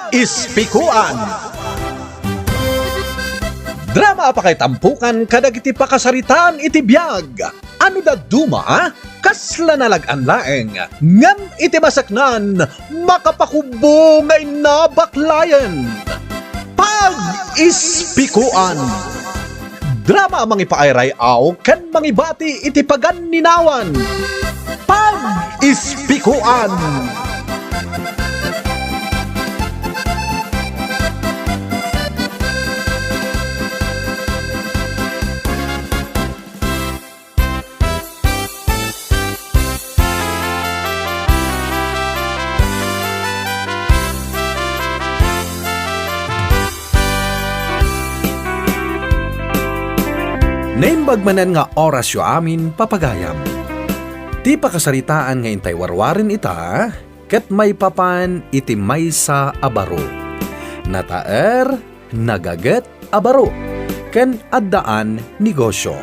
Pag-ispikuan. Drama pa kay tampukan kadag iti pakasaritaan iti biyag. Ano da duma? Kasla nalagan laeng. Ngam iti masaknan, makapakubo ngay nabaklayan. Pag-ispikuan. Drama mangipairay aw kan mangibati iti paganinawan. Pag-ispikuan. Naimbagmanan nga oras yo amin papagayam. Ti pakasaritaan nga intay warwarin ita, ket may papan iti maysa a baro. Nataer, nagaget a baro, ken addaan negosyo.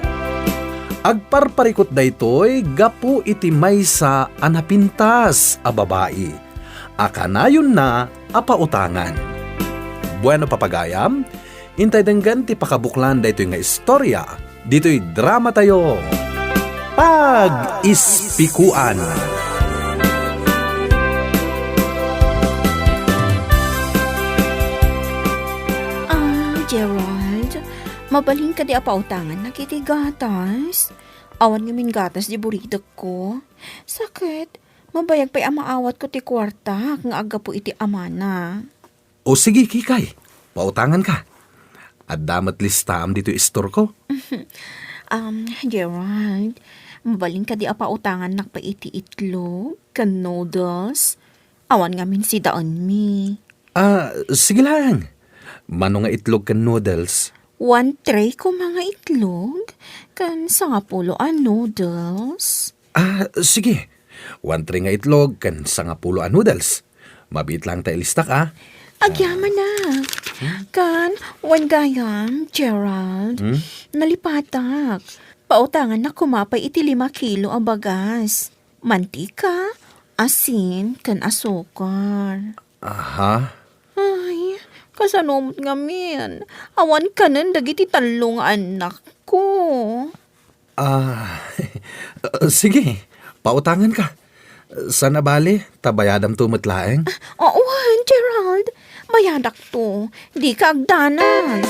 Agparparikot daytoy gapu iti maysa a napintas a babae. Akanayon na a pautangan. Bueno papagayam, intay denggan ti pakabuklan daytoy nga istorya. Dito'y drama tayo. Pag-ispikuan. Gerald, mabaling ka di apautangan na kiti gatas. Awan ngamin gatas di buridak ko. Sakit, mabayag pa'y amaawat ko ti kwarta nga aga po iti amana. O sige, Kikay. Pautangan ka. At damat listam dito istor ko. Gerald, mabaling ka di apautangan nakpa iti itlog, kan noodles. Awan ngamin si daan mi. Sige lang. Mano nga itlog kan noodles? 1 tray ko mga itlog, kan 10 noodles. Sige. 1 tray nga itlog kan 10 noodles. Mabit lang tayo listak, Agyaman na. Kan, wan gayam, Gerald. Nalipatak. Pautangan na kumapay iti 5 kilo ang bagas. Mantika, asin, kan asukar. Aha. Ay, kasanomot ngamin. Awan ka nan dagiti talong anak ko. Sige. Pautangan ka. Sana bali, tabayadam tumutlaeng. Oo, Gerald. Bayadak to. Di ka agdanag.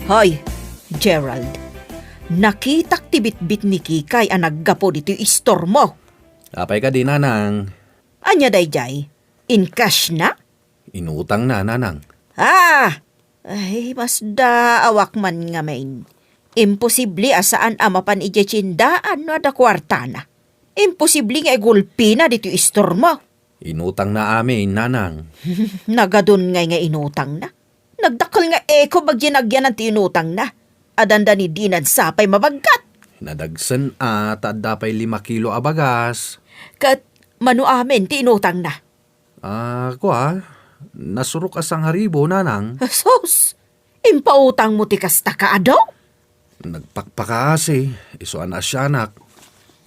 Hoy, Gerald. Nakitak ti bitbit ni Kikay ang naggapo dito istor mo. Apay ka di, nanang. Anya dayjay? In cash na? Inutang na, nanang. Ay, mas da awak man nga main. Imposible asaan amapan ijachindaan no da kwarta na. Imposible nga igulpi na dito istor mo. Inutang na amin, nanang. Nagadun nga inutang na. Nagdakal nga eko bagyanagyan ng tinutang na. Adanda ni Dinan sapay mabagkat. Nadagsan at dapay 5 kilo abagas. Kat manu amin tinutang na. Nasurok asang haribo, nanang. Sos, impautang mo ti kasta ka adaw? Nagpakpakasi, isuan na siya anak.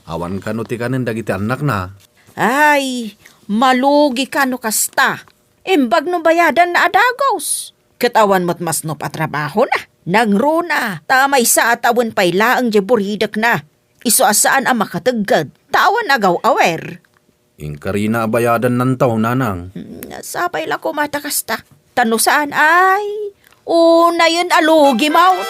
Awan ka no ti kanin dagiti anak na. Ay, malugi ka no kasta. Imbag no bayadan na adagos. Katawan mo't mas no patrabaho na. Nangro na, tamay sa atawan pay laang jeburidak na. Iso asaan ang makatagad, tawan agaw awer. Inkarina bayadan ng taon, nanang. Nasapay lang ko matakasta. Tano saan ay? Una yun alugi mau.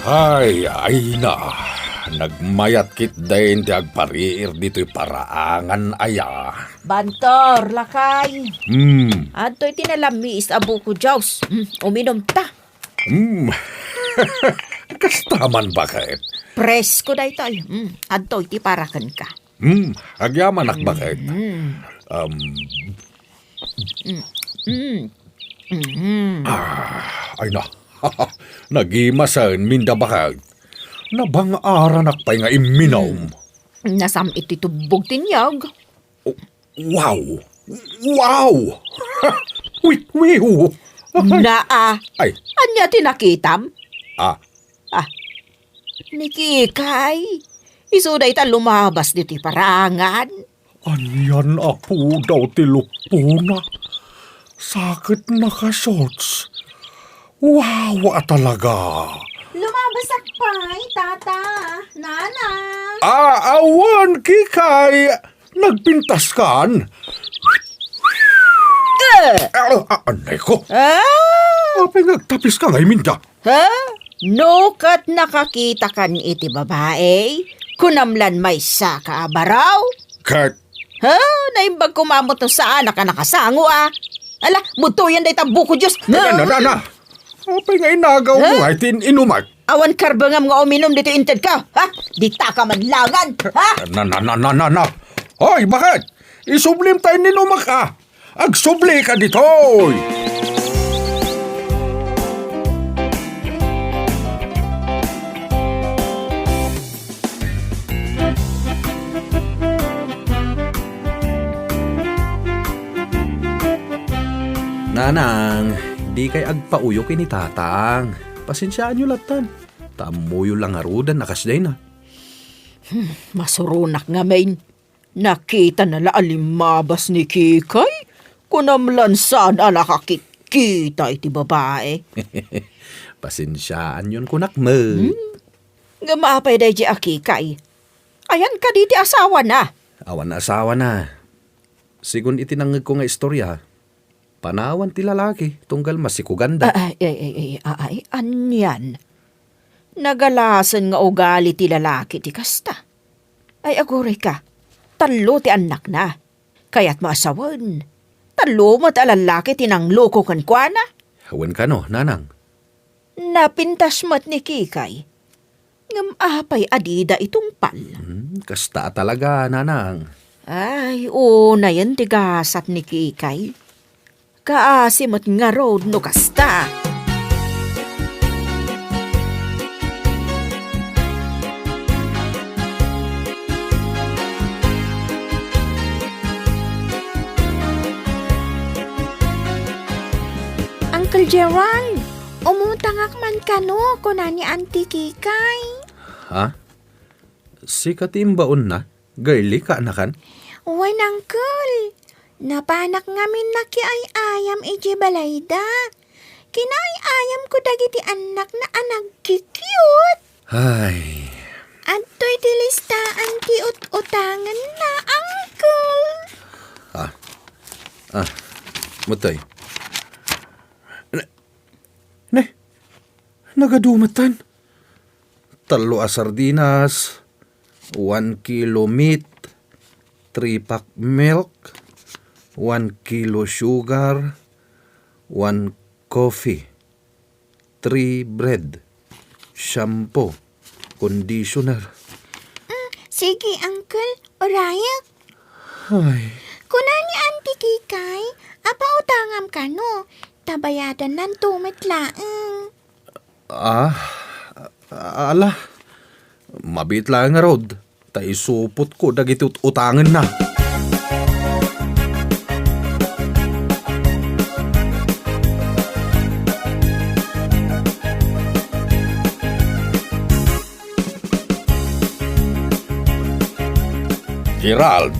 Ay na. Nagmayat kit dahin ti agpariir dito'y paraangan aya. Bantor, lakay. Adto'y tinalamis abu ko, Jaws. Uminom ta. Kastaman bakit? Presko day tay. Adto'y ti parakan ka. Agyaman ak bakit? Ay na. Nagimasan minda bakag. Nabang-aranak pa'y nga iminom. Nasam iti tubog tinyag. Wow! Wow! Wiw! Naa, Ay, anya tinakitam? ah, Nikikay, isuday ta lumabas dito parangan. anyan apo daw tilupuna. Sakit na ka-shorts. Wow, talaga. Lumabas akpay, tata, nana. Awan, Kikay. Nagpintas kan. Anay ko. Apay nagtapis ka ngay, Minda. Ha? No kat nakakita kan iti babae, kunamlan may sa kaabaraw. Kat, Ha? Naimbag kumamot no saan nakasango ah. Ala, mutuyan day tabuko Diyos. na. Apay nga inagaw mo ay inumat. Awan karbangam nga uminom dito inted ka. Ha? Di ta ka manlangan. Ha? Na. Hoy, bakit? Isublim tayo ninumak ka. Agsubli ka dito. Nanang, di kay agpauyok ni tatang. Pasensyaan nyo latan. Tamuyo lang arudan nakasday na. Masurunak nga main. Nakita nala alimabas ni Kikay. Kunamlan saan nakakikita iti babae. Pasensyaan yun kunak mo. Gamapay day di Kikay. Ayan ka di asawa na. Awan na asawa na. Sigun itinangag ko nga istorya. Panawan ti lalaki, tunggal masikuganda. Ay, anyan. Nagalasan nga ugali ti lalaki ti kasta. Ay, aguray ka. Talo ti anak na. Kaya't maasawan. Talo mo ti lalaki tinangloko kan kwa na. Hawan ka no, nanang. Napintas mat ni Kikay. Ngamapay adida itong pal. Kasta talaga, nanang. Ay, una yan tigasat ni Kikay. Kaasimot nga road no kasta. Uncle Gerald, umutangak man ka no, kunani Auntie Kikay. Ha? Si katimbaon na? Girly ka anakan? Uwan, Uncle. Napanak ngamin na ki ay ayam iji balayda. Kinay ayam ko dagiti anak na anag cute. Ay, Adto'y tilistaan ti utangan na, Uncle. mutay. Nagadumatan. Talo a sardinas, 1 kilo meat, 3 pack milk, 1 kilo sugar, 1 coffee, 3 bread, shampoo, conditioner. Sige, Uncle. Orayag. Ay, Kunani Auntie Kikay, apa utangam ka no? Tabayadan ng tumitlaang. ala. Mabit lang nga rod. Taisupot ko dagiti utangan na. Gerald,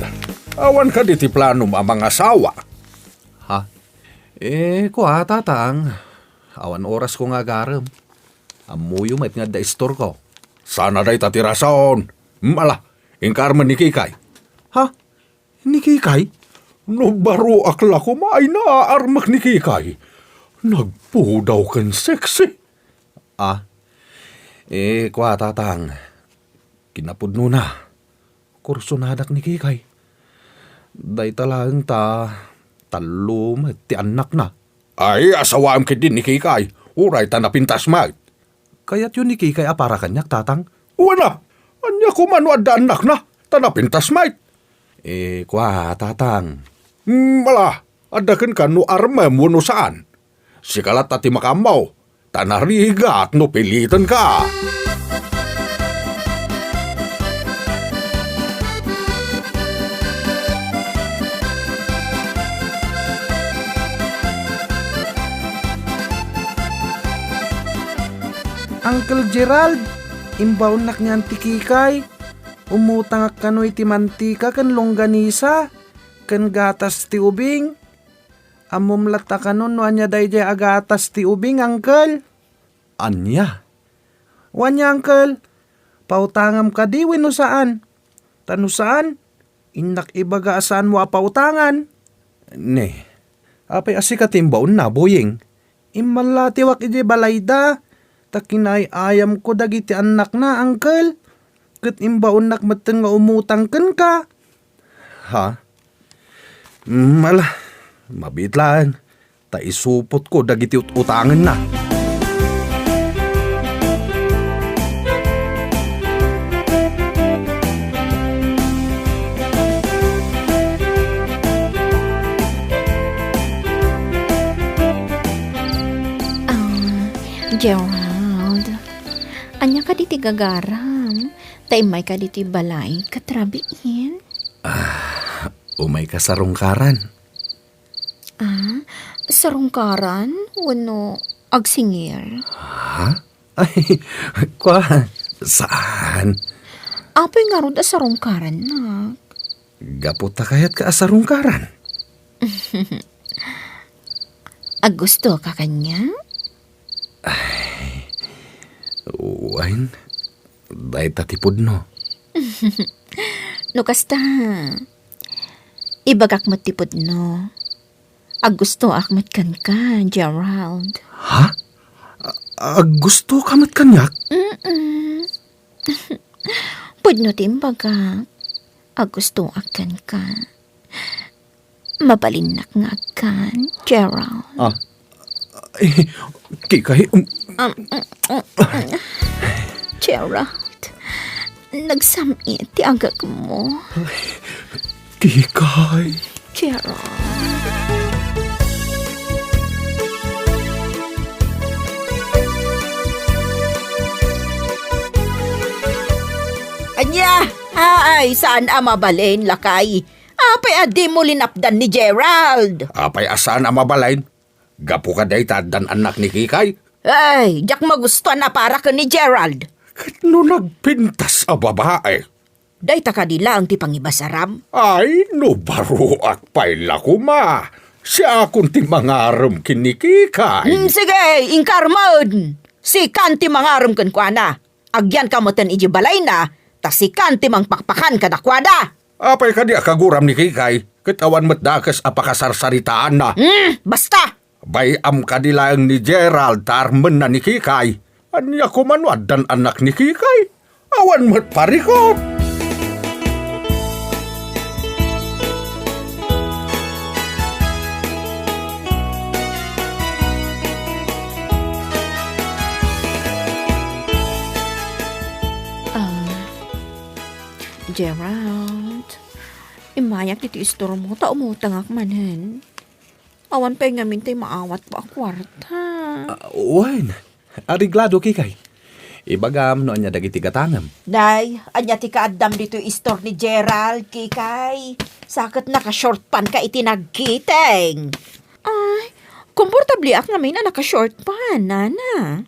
awan ka diti planom amang asawa. Ha? Kuha tatang. Awan oras ko nga garam. Amuyo mait nga da store ko. Sana day tatirason. Mala, ingkarman ni Kikay. Ha? Ni Kikay? No baro akla ko maay naaarmak ni Kikay. Nagpudaw kan sexy. Kuha tatang. Kinapudno na. Kursunadak ni Kikay. Day talang talum ti anak na. Ay, asawam ka din ni Kikay. Uray ta napintas mag. Kaya't yun ni Kikay para kanyak tatang. Wala, anya ko man wada anak na. Ta napintas mag. Kuha tatang. Mala, adakan ka no arma mo no saan. Sikalat ati makamaw. tanarigat no pilitan ka. Uncle Gerald, imbaw nak niyan ti Kikay. Umutang ak kanoy ti mantika kan longganisa, kan gatas ti ubing. Amumlat ta kanon no anya dayjay agatas ti ubing, Uncle. Anya? Wanya, Uncle. Pautangam ka di no saan? Tano saan? Inak ibaga saan mo apautangan? Ne, apay asi katimbaon na, boying. Imalatiwak ije balayda. Takinay ayam ko dagiti anak na, Uncle. Kat imbaon nak mateng nga umutang ken ka. Ha? Mala, mabitlaan. Ta isupot ko dagiti utangan na. Gerald, anya ka diti gagaram, taimay ka diti balay, katrabiin. Umay ka sa rungkaran. Sarungkaran, wano agsingir. Ha? Ay, kwa, saan? Apay nga ron sarungkaran na. Gaputa kayat ka sa rungkaran. Gusto ka kanya? Uwain, dahil tatipod no. No kasta, ibagak matipod no. Gusto akmat kan ka, Gerald. Ha? Gusto ka mat kanyak? Pudno timbagak. Gusto akan ka. Mabalinak nga kan, Gerald. Kikay, Gerald, nagsamit ti agak mo. Kikay. Gerald. Anya, ay, saan mabalin, lakay? Apay adi mo linapdan ni Gerald. Apay asaan ang mabalain? Gapo ka day tadan anak ni Kikay. Ay, jak magusto na para ka ni Gerald. Kat no nagpintas a babae. Day ta kadila ang ti pangibasaram. Ay, no baruak pa'y lakuma. Siya akong ti mangaram kini Kikay. Sige, inkarmod. Si kanti mangaram kan kuana. Agyan ka mo tan iji balay na, ta si kanti mang pakpakan ka dakwada. Apay ka di akaguram ni Kikay. Katawan mo't dakas apakasarsaritaan na. Basta! Bayam ka dilang ni Gerald tarmen na ni Kikay. Anya kumanwad dan anak ni Kikay. Awan mo't parikot. Gerald, imayak dito istor mo, ta umutangak manen. Awan pa nga mintay maawat pa ang kwarta. Uwain, ariglado Kikay. Ibagam no anya dagiti gatangam. Day, anya ti kaadam dito istor ni Gerald, Kikay. Sakit naka-short pan ka itinagkiteng. Ay, komportable ak namin na naka-short pa, nana.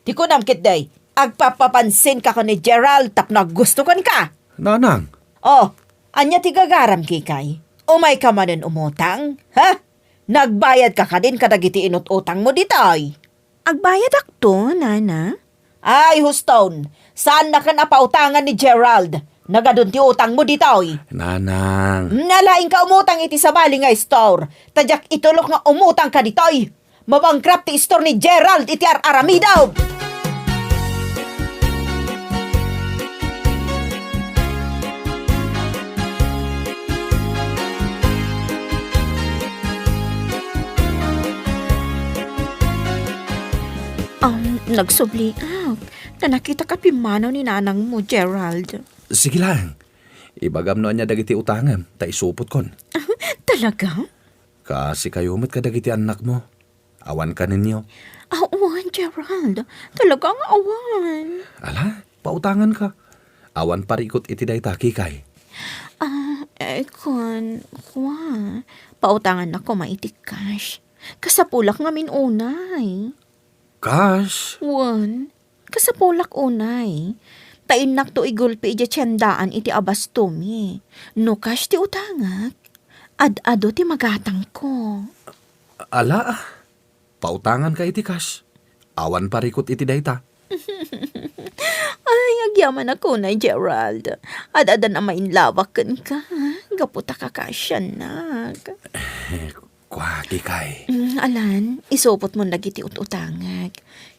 Di ko namkit day. Agpapapansin ka ni Gerald tap na gusto kan ka. Nanang, Oh, anya ti gagaram, Kikay. Umay ka manen umutang, ha? Nagbayad ka din kadagiti inut-utang mo ditoy. Agbayad ak to, nana. Ay, Houston, saan na ka napautangan ni Gerald? Nagadun ti utang mo ditoy. nanang. Nalaing ka umutang iti sa bali nga store. Tadyak itulok nga umutang ka ditoy. Mabangkrap ti store ni Gerald iti aramidaw. Nagsubli ak. Na nakita ka pimanaw ni nanang mo, Gerald. Sige lang. Ibagam no anya dagiti utangam, ta isupot kon. Talaga? Kasi kayo mat ka dagiti anak mo. Awan ka ninyo. Uy, Gerald, talagang awan. Ala, pautangan ka. Awan parikot iti dayta, Kikay. Kwa, pautangan ako maiti cash. Kasapulak ngamin unay. Cash? Wan, kasapulak unay. Tainak to igulpi iti tiyandaan iti abastumi. No cash ti utangak. Ad-ado ti magatang ko. Ala, pautangan ka iti cash. Awan parikot iti dayta. Ay, agyaman ako na, Gerald. Ad-ada na mainlawak kan ka. Gaputa ka kasyanak. Kwa, Kikay. Alan, isupot mo nagiti ut-utangag.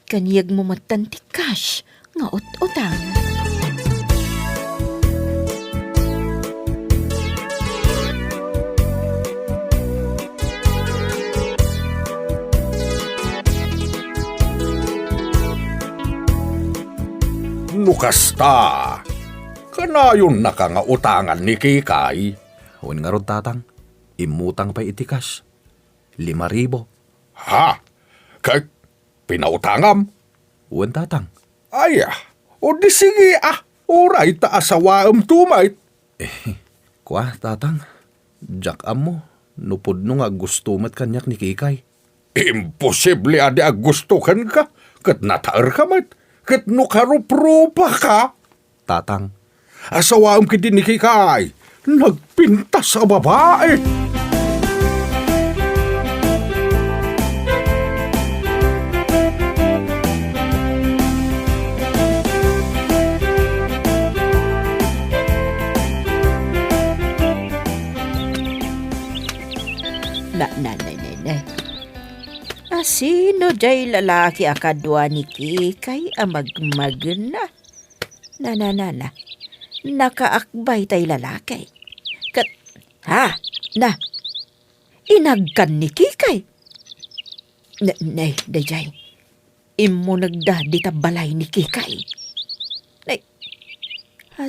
Kaniyag mo matanti cash nga ut-utangag. Nukasta. Kanayon nakangautangan ni Kikay. Huwag nga ron, tatang. Imutang pa iti cash. 5,000. Ha? Kay pinautangam? Huwag, tatang. Ay, o di sige Uray ta asawaam tumait. Kwa, tatang. Jack mo. Nupod no nga gusto mat kanyak ni Kikay. Imposible adi agustukan ka. Kat nataar ka mat. Kat nukaruprupa ka. Tatang. Asawaam kiti ni Kikay. Nagpintas sa babae. Sino day lalaki akadwa ni Kikay amagmag na? Na. Nakaakbay tay lalaki. Inagkan ni Kikay. Dayjay. Imo nagdadi ta balay ni Kikay.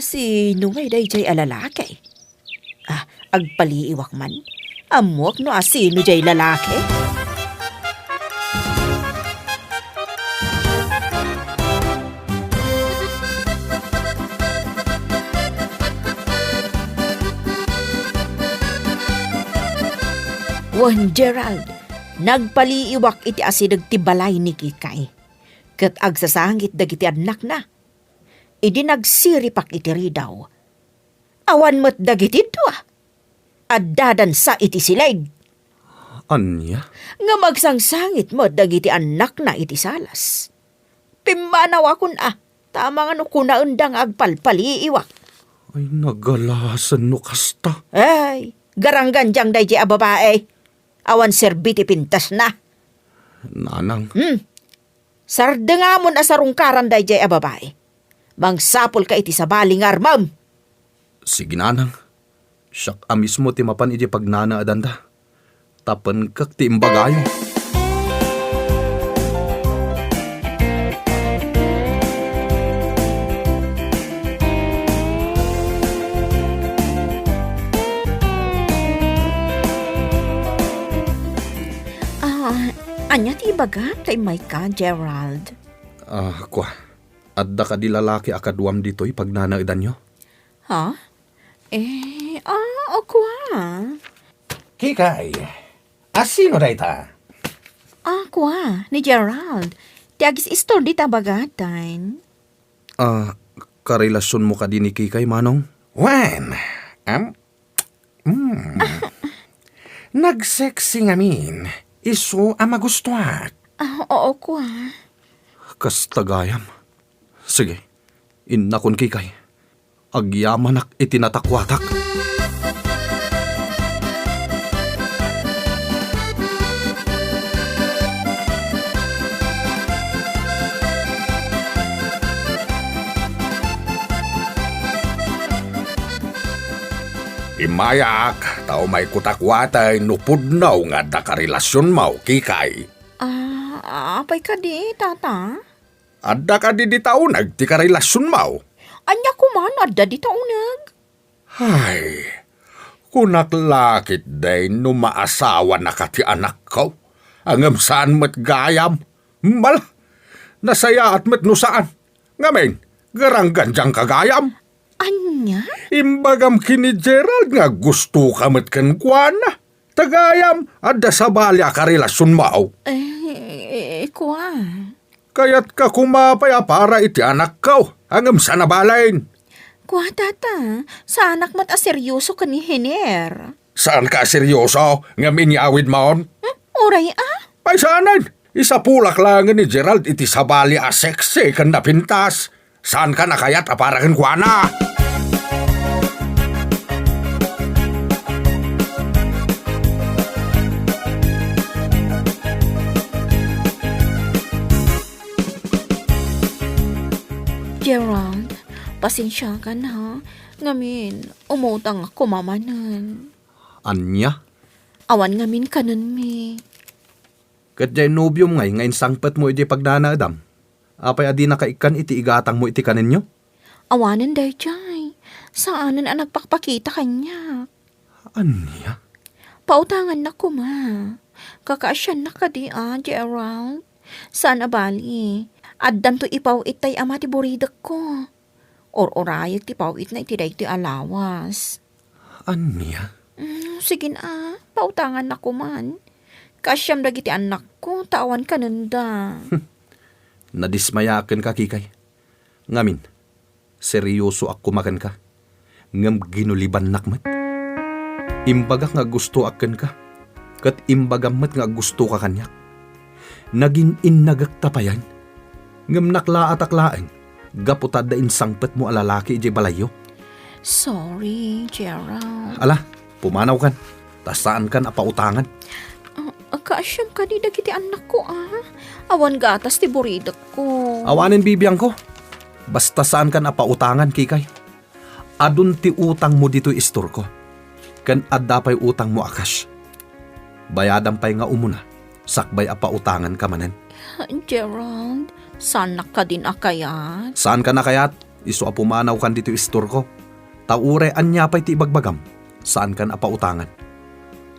Sino ngay dayjay alalaki? Agpaliiwak man. Amok no asino jay lalaki? Wan Gerald, nagpaliiwak iti asidag ti balay ni Kikay. Kat agsasangit dagiti anak na. Idi nagsiripak iti ridaw. Awan mo't dagiti dua. Addadan sa iti sileg. Anya? Nga magsangsangit mo dagiti anak na iti salas. Pimanaw akon tama nga no kunaundang agpalpaliiwak. Ay, nagalasan no kasta. Ay, garangganjang day di babae. Awan serbiti pintas na. Nanang. Sarda nga mo na sarungkaran day di babae. Mangsapol ka iti sa baling armam. Sige, nanang. Siyak mismo ti mapan iti pagnana adanda. Tapan kak ti imbagayo. Anya ti ibaga kay Micah, Gerald? Kwa. Adda ka di lalaki akaduam dito'y pagnana edanyo? Ha? Kwa. Kikay, asino dayta? Kwa, ni Gerald. Tiagis istor di tabagatan. Karelasyon mo ka din ni Kikay, Manong? Wen, nagsexy ngamin. Isu magustuhat. Oo, Kwa. Kastagayam. Sige, innakon Kikay. Agyamanak itinatakwaatak. Imayak, tao may kutakwatay nupudnaw nga da karelasyon mo, Kikay. Apay ka di, tata? Adda ka di taunag ti karelasyon mo. Anya kuman, adda di taunag. Ay, kunaklakit day no maasawa na ka ti anak ko. Angam saan mat gayam. Mal, Nasaya at met no saan. Ngamen, garang ganjang kagayam. Anya? Imbagam kini Gerald nga gusto ka met ken kuana. Tagayam, adda sa balya ka relasyon mao. Kwa. Kaya't ka kumapaya para iti anak kau. Hangam sa nabalain. Kwa tata, sa anak mat aseryoso ka ni Hiner. Saan ka seryoso? Ngamin awid maon? Oray Ay saanan? Isa pulak lang ni Gerald iti sa balya a seksi kan napintas. Saan ka nakayat aparakan kuana? Gerald, pasensya ka na. Ngamin, umutang ako mamanan. Anya? Awan ngamin kanan mi. Kat jay nobyom ngay, ngayon sangpet mo iti pagdana adam. Apay adi na kaikan iti igatang mo iti kaninyo? Awanan day jay. Saanan ang nagpakpakita kanya. Anya? Pautangan na ko ma. Kakaasyan na ka di Gerald. Sana bali. Addan to ipaw itay ama ti buridak ko. Or orayag ti pawit na itiday ti alawas. Anya? Sige na, pautangan na ko man. Kasyam dagiti anak ko, tawan ka nanda. Nadismayaken ka, Kikay. Ngamin, seryoso ako makan ka. Ngam ginuliban nakmat. Imbagak nga gusto aken ka. Kat imbagamat nga gusto ka kanyak. Naging inagak tapayan. Ngam nakla-ataklaan. Gaputad da insangpet mo alalaki ije balayo. Sorry, Gerald. Ala, pumanaw kan. Tasaan kan apautangan. Kasyam ka di dagiti anak ko Awan gatas ti buridak ko. Awanin bibiyang ko. Basta saan kan apautangan, Kikay. Adun ti utang mo dito istor ko. Kan adda pa'y utang mo akas. Bayadan pa'y nga umuna. Sakbay apautangan ka manen. Gerald, sana ka din akayat. Saan ka nakayat? Iso apumanaw kan dito istor ko. Taure anya pa'y ti ibagbagam. Saan kan apautangan?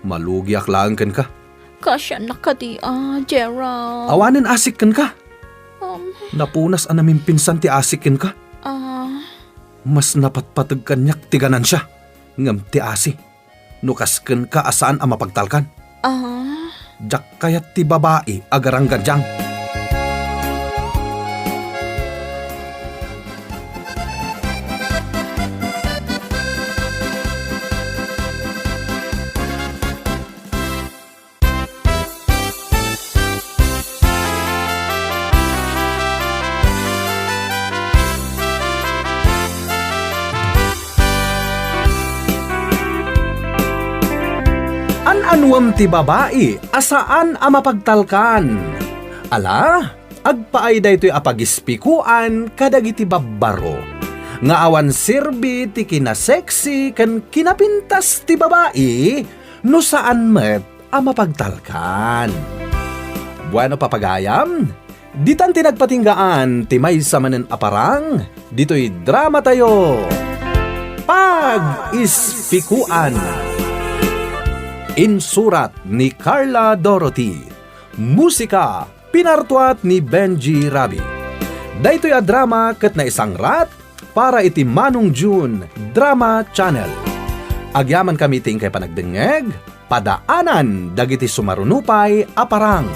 Malugiak lang kan ka. Kasya na ka di Gerald. Awanin asik kan ka. Napunas anamin pinsan ti asik kan ka. Mas napatpatag kanyak ti ganan siya. Ngam ti asi. Nukas kan ka asaan ang mapagtalkan. Jak kayat ti babae agarang ganjang. Anuam ti babae, asaan a mapagtalkan? Ala, agpaay daytoy apagispikuan kadagiti babbaro. Nga awan sirbi ti kinaseksi kan kinapintas ti babae, no saan met a mapagtalkan. Bueno papagayam, ditan tinagpatinggaan ti maysa manen aparang, dito'y drama tayo. Pag-ispikuan. Insurat ni Carla Dorothy. Musika, pinartuat ni Benji Rabi. Daytoy a drama ket na isang rat para iti Manong June Drama Channel. Agyaman kami ting kay panagdengeg, padaanan dagiti sumarunupay aparang.